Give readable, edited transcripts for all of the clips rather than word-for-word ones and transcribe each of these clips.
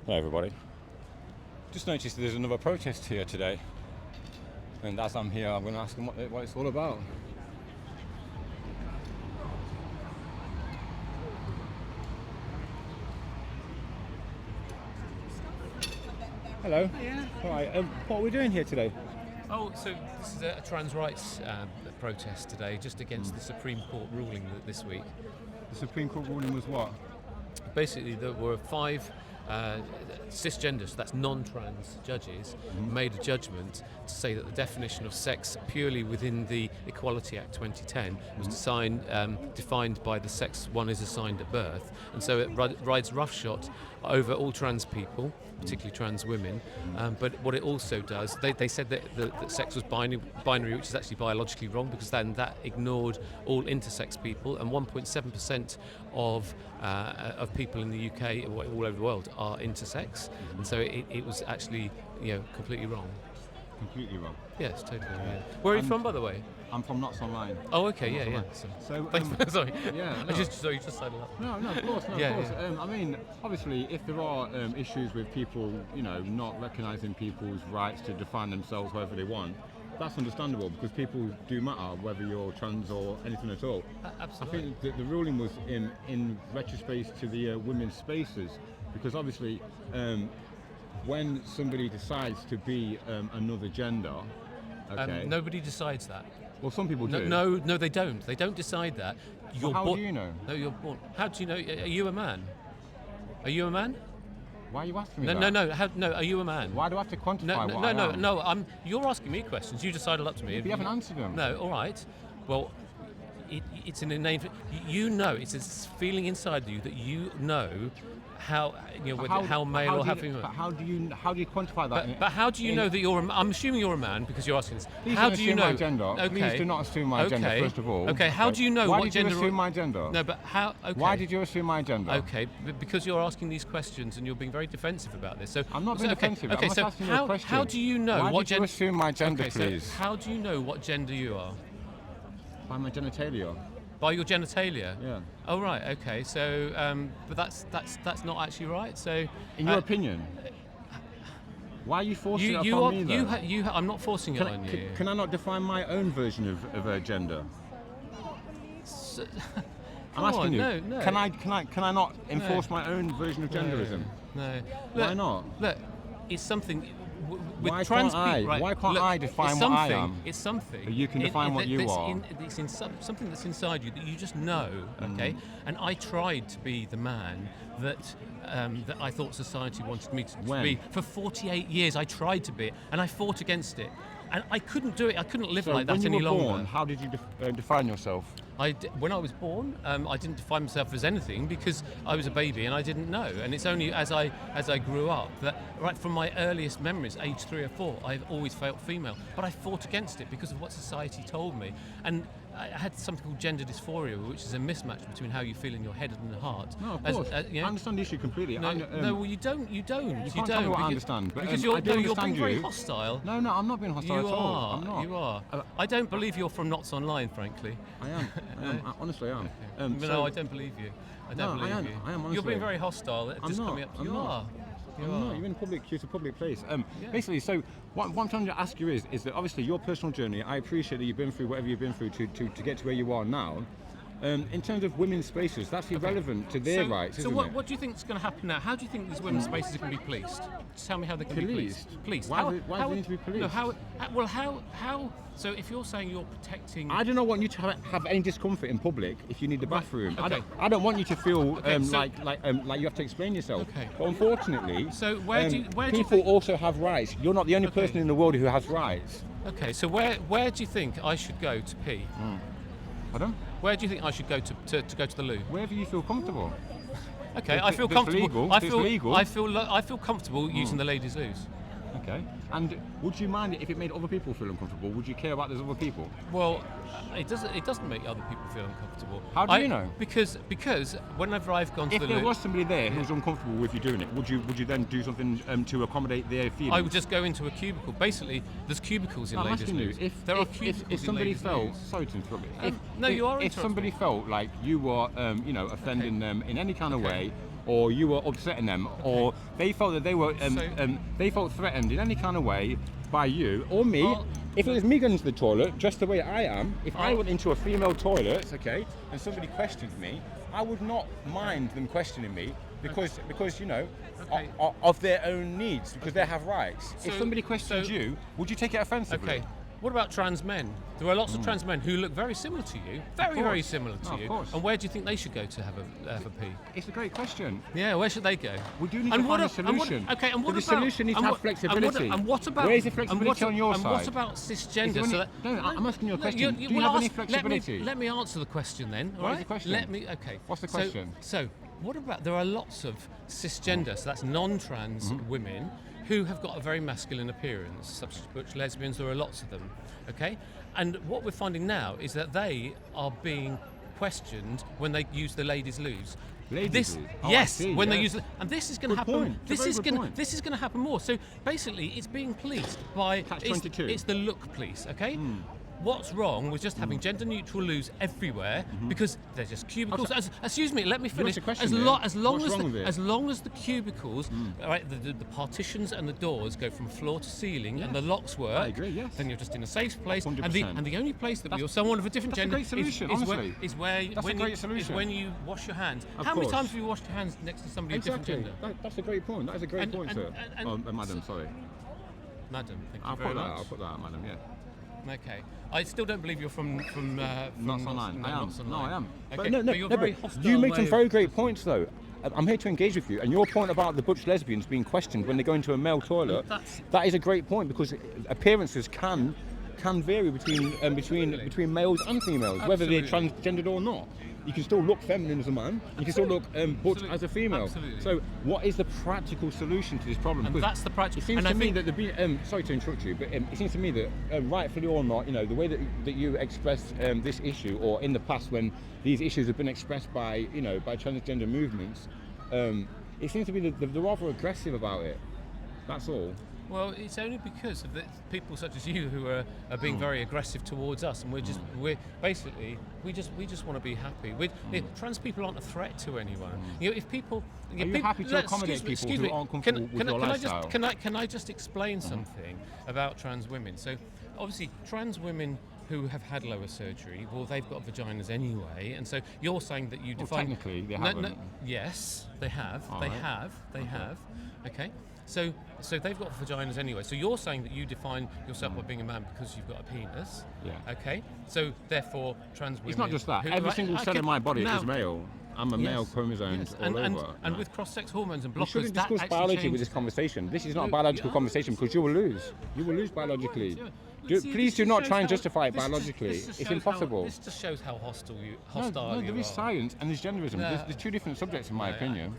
Hello everybody. Just noticed there's another protest here today, and as I'm here I'm going to ask them what it's all about. Hello. Yeah. Right, what are we doing here today? Oh, so this is a trans rights protest today, just against the Supreme Court ruling this week. The Supreme Court ruling was what? Basically, there were 5 cisgender, so that's non-trans judges, made a judgment to say that the definition of sex purely within the Equality Act 2010 was defined by the sex one is assigned at birth, and so it rides roughshod over all trans people, particularly trans women. But what it also does, they said that sex was binary, which is actually biologically wrong, because then that ignored all intersex people, and 1.7% of people in the UK, all over the world, are intersex, and so it was actually completely wrong. Completely wrong. Yes, totally. Yeah. Where are you from, by the way? I'm from Nottingham. Oh, okay, yeah. So, sorry. Yeah. No. You just sidled up. No, of course. Yeah. I mean, obviously, if there are issues with people, not recognising people's rights to define themselves however they want, that's understandable, because people do matter, whether you're trans or anything at all. Absolutely. I think that the ruling was in retrospect to the women's spaces, because obviously, when somebody decides to be another gender, okay. Nobody decides that. Well, some people do. No, they don't. They don't decide that. How do you know? No, you're born. How do you know? Are you a man? Are you a man? Why are you asking me No, that? no. Are you a man? Why do I have to quantify what I am? No. You're asking me questions. You decided up to me. You haven't answered them. No. All right. Well, it's an innate. It's a feeling inside you that you know how how male or how female. But how do you quantify that? But how do you know that you're? I'm assuming you're a man because you're asking this. Please how don't do you assume know? my gender. Okay. Please do not assume my gender, first of all. Okay. How do you know what gender? Why did you assume my gender? No, but how? Okay. Why did you assume my gender? Okay, because you're asking these questions and you're being very defensive about this. So I'm not being defensive. Okay, I'm just asking you a question. How do you know what gender? Why did you assume my gender, please? So how do you know what gender you are? By my genitalia. By your genitalia? Yeah. Oh right, okay. So, but that's not actually right. So, in your opinion, why are you forcing it upon me? I'm not forcing it on you. Can I not define my own version of gender? I'm asking you. No. Can I not enforce my own version of genderism? No. Why not? Look, it's something. Why can't I? Right, why can't I define what I am? It's something. But you can define what you are. It's in something that's inside you that you just know, okay? And I tried to be the man that I thought society wanted me to be. For 48 years I tried to be it, and I fought against it. And I couldn't do it. I couldn't live like that any longer. When you were born, how did you define yourself? When I was born, I didn't define myself as anything because I was a baby and I didn't know. And it's only as I grew up that, right from my earliest memories, age 3 or 4, I've always felt female. But I fought against it because of what society told me. And I had something called gender dysphoria, which is a mismatch between how you feel in your head and the heart. No, of course. I understand the issue completely. Well, you don't. You can't tell me what I understand. But because you're being very hostile. No, I'm not being hostile at all. I'm not. You are. I don't believe you're from Knots Online, frankly. I am. Honestly, I am. Okay. No, I don't believe you. I don't believe you. I am, honestly. You're being very hostile. I'm not. You are. You're in public. It's a public place. Basically, so what I'm trying to ask you is that obviously your personal journey. I appreciate that you've been through whatever you've been through to get to where you are now. In terms of women's spaces, that's irrelevant to their rights, isn't it? So what do you think is going to happen now? How do you think these women's spaces can be policed? Just tell me how they can be policed. Policed. Why do they need to be policed? No, how? So if you're saying you're protecting, I do not want you to have any discomfort in public if you need the bathroom. Okay. I don't want you to feel like you have to explain yourself. Okay. But unfortunately, so people also have rights. You're not the only person in the world who has rights. Okay. So where do you think I should go to pee? Pardon? Where do you think I should go to go to the loo? Wherever you feel comfortable. Okay, I feel comfortable. Legal. I feel comfortable using the ladies' loos. Okay. And would you mind it if it made other people feel uncomfortable? Would you care about those other people? Well, it doesn't make other people feel uncomfortable. How do you know? Because whenever I've gone to the If there loo, was somebody there who was uncomfortable with you doing it, would you then do something to accommodate their feelings? I would just go into a cubicle. Basically, there's cubicles in I'm ladies' asking you, loos. if There are cubicles if in somebody ladies' felt, loos. sorry to interrupt you, No, you are if somebody interrupting. felt like you were, offending them in any kind of Okay. way, or you were upsetting them, or they felt that they were, they felt threatened in any kind of way by you or me. Well, if it was me going to the toilet, just the way I am, if I Oh. went into a female toilet, okay, and somebody questioned me, I would not mind them questioning me because Okay. of their own needs, because they have rights. If So- somebody questioned so- you, would you take it offensively? Okay. What about trans men? There are lots of trans men who look very similar to you, very course. similar to No, of you. course. And where do you think they should go to have a pee? It's a great question. Yeah, where should they go? We do need And to what find a a- and what- solution. okay, and what But the about solution needs and to have what- flexibility. And what about Where's the flexibility on your and side? what about Is there cisgender? any- that, no, I'm asking you a question. Do you well, have any ask- flexibility? Let me answer the question then. All What is right? the question? Let me. Okay. What's the So- question? So, what about? There are lots of cisgender, so that's non-trans Mm-hmm. women who have got a very masculine appearance, such as butch lesbians. There are lots of them. Okay. And what we're finding now is that they are being questioned when they use the ladies' loos. Ladies' loos? Oh, I Yes, see, when they yes. use it, and this is going to Good happen. point. It's a very good point. This is going to happen more. So basically, it's being policed by Catch-22. It's the look police. Okay. What's wrong with just having gender-neutral loos everywhere because they're just cubicles? Excuse me, let me finish. the question As, there. as long What's as wrong with it? as long as the cubicles, all right, the partitions and the doors go from floor to ceiling, and the locks work. I agree, yes. Then you're just in a safe place. 100%. And the only place that you're someone of a different that's a gender great solution, is where honestly. That's a when great you, solution. is when you wash your hands. Of How many course. times have you washed your hands next to somebody of Exactly. different gender? That's a great point. That is a great point, And- sir. Madam, so- sorry. Madam, thank you I'll very put that. much. I'll put that out, madam. Yeah. Okay. I still don't believe you're from Not online. I am. Notts No, I am. Okay. But you're very but hostile you make some way very great points, though. I'm here to engage with you, and your point about the butch lesbians being questioned when they go into a male toilet, that is a great point, because appearances can vary between males and females, whether they're Absolutely. transgendered or not. You can still look feminine as a man. You can still look butch Absolutely. as a female. Absolutely. So, what is the practical solution to this problem? And Because that's the practical. it seems and to I me think that sorry to interrupt you, but it seems to me that rightfully or not, the way that you express this issue, or in the past when these issues have been expressed by by transgender movements, it seems to be that they're rather aggressive about it. That's all. well, it's only because of the people such as you who are being very aggressive towards us, and we just want to be happy. Trans people aren't a threat to anyone. If people, Are you happy to accommodate people who aren't comfortable with your lifestyle? Can I just explain something about trans women? So, obviously, trans women who have had lower surgery, well, they've got vaginas anyway, and so you're saying that you Well, define. technically, they haven't. Yes, they have. All They right. have. Okay. So they've got vaginas anyway. So you're saying that you define yourself by being a man because you've got a penis. Yeah. Okay. So therefore, trans women. It's not just that. Every single cell in my body is male. I'm a male chromosomed all and, over. and with cross-sex hormones and We blockers, shouldn't that discuss actually biology with changes this it. conversation. This is not a No, biological yeah. conversation, because you will lose. You will lose biologically. Yeah. Please do not try and justify it this just- biologically. this just It's shows impossible. This just shows how hostile you No, are. there is science and there's genderism. No. There's two different subjects, in my opinion.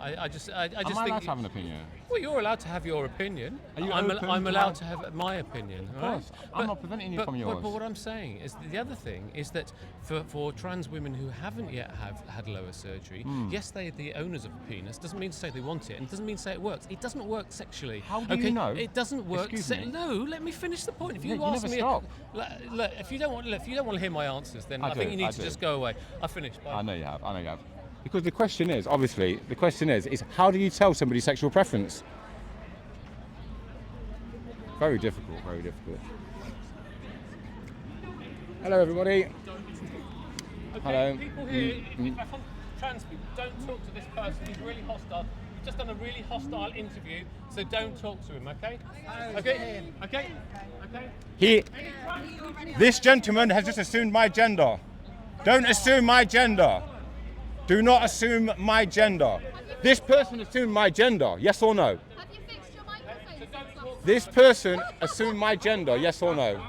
I just Am I think. allowed to have an opinion? Well, you're allowed to have your opinion. Are you I'm open to allowed have- to have my opinion. Of right? course. I'm not preventing you from yours. But what I'm saying is the other thing is that for trans women who haven't yet have had lower surgery, Hmm. yes, they're the owners of a penis. Doesn't mean to say they want it, and doesn't mean to say it works. It doesn't work sexually. How do you know? It doesn't work. Excuse me. No, let me finish the point. If you You ask never me, stop. Look, if you don't want to hear my answers, then I I think do, you need I to do. just go away. I finished. Bye. I know you have. Because the question is, obviously, is how do you tell somebody's sexual preference? Very difficult, very difficult. Hello, everybody. Okay, Hello. people here, trans people, don't talk to this person. He's really hostile. You've just done a really hostile interview, so don't talk to him, okay? Okay? This gentleman has just assumed my gender. Don't assume my gender. Do not assume my gender. This person assumed my gender, yes or no? Have you fixed your microphone? This person assumed my gender, yes or no?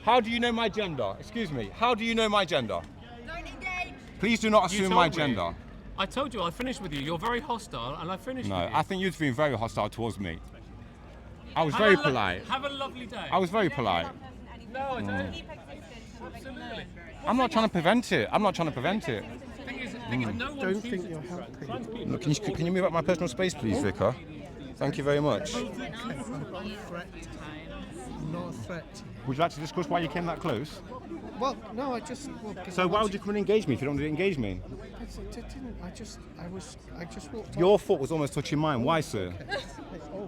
How do you know my gender? Excuse me, how do you know my gender? Don't engage. Please do not You assume told my me. gender. I told you I finished with you. You're very hostile, and I finished No, with you. I think you've been very hostile towards me. I was very polite. Have a lovely day. I was very polite. No, I don't. Absolutely. I'm not trying to prevent it. I'm not trying to prevent it. Thing is, no one Don't chooses think you're helping. Look, can you move up my personal space, please, Vicar? Thank you very much. No threat. No threat. Would you like to discuss why you came that close? Well, no, I just. Well, because So I why would wanted- you come and engage me if you don't want to engage me? I didn't. I just walked. Your foot was almost touching mine. Why, sir?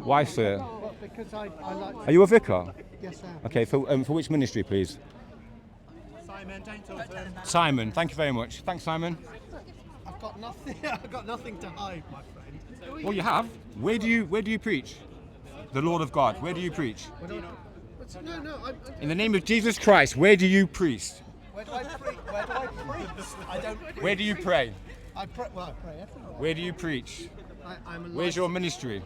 Why, sir? Well, because I like. Are you a vicar? Yes, I am. Okay, for which ministry, please? Simon, thank you very much. Thanks, Simon. I've got nothing. I've got nothing to hide, my friend. Well, you have. Where do you preach? The Lord of God. Where do you preach? No. In the name of Jesus Christ, where do you preach? Where do I preach? Where do I preach? I don't. Preach. Where do you pray? I pray. Well, I pray everywhere. Where do you preach? I'm a Where's your ministry?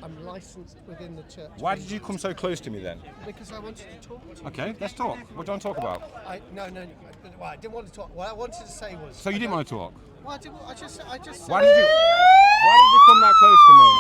I'm licensed within the church. Why did you come so close to me then? Because I wanted to talk to you. Okay, let's talk. What do you want to talk about? No. Well, I didn't want to talk. What I wanted to say was. So you didn't want to talk? Well, I just said. Why did you come that close to me?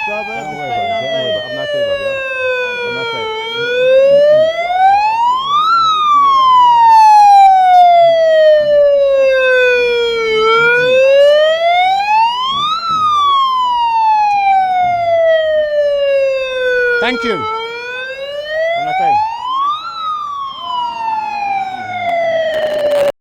brother. Don't worry Respect about it. your Don't worry faith. about it. Have a nice day, brother. Yeah? Have a nice day. Thank you. Have a nice day.